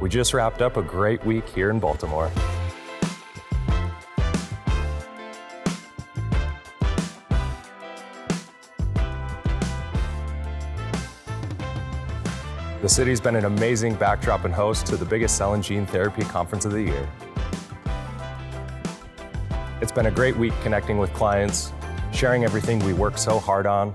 We just wrapped up a great week here in Baltimore. The city's been an amazing backdrop and host to the biggest cell and gene therapy conference of the year. It's been a great week connecting with clients, sharing everything we work so hard on,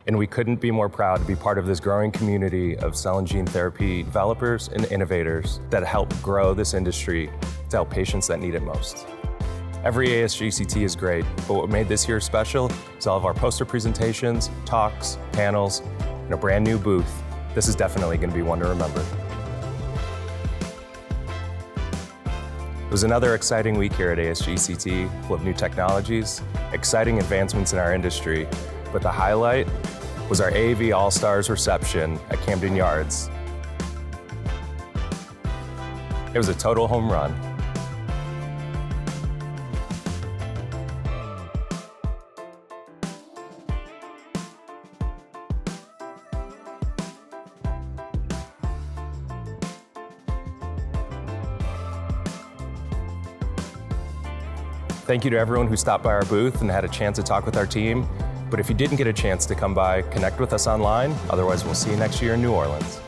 and we couldn't be more proud to be part of this growing community of cell and gene therapy developers and innovators that help grow this industry to help patients that need it most. Every ASGCT is great, but what made this year special is all of our poster presentations, talks, panels, and a brand new booth. This is definitely going to be one to remember. It was another exciting week here at ASGCT, full of new technologies, exciting advancements in our industry, but the highlight was our AAV All-Stars reception at Camden Yards. It was a total home run. Thank you to everyone who stopped by our booth and had a chance to talk with our team. But if you didn't get a chance to come by, connect with us online. Otherwise, we'll see you next year in New Orleans.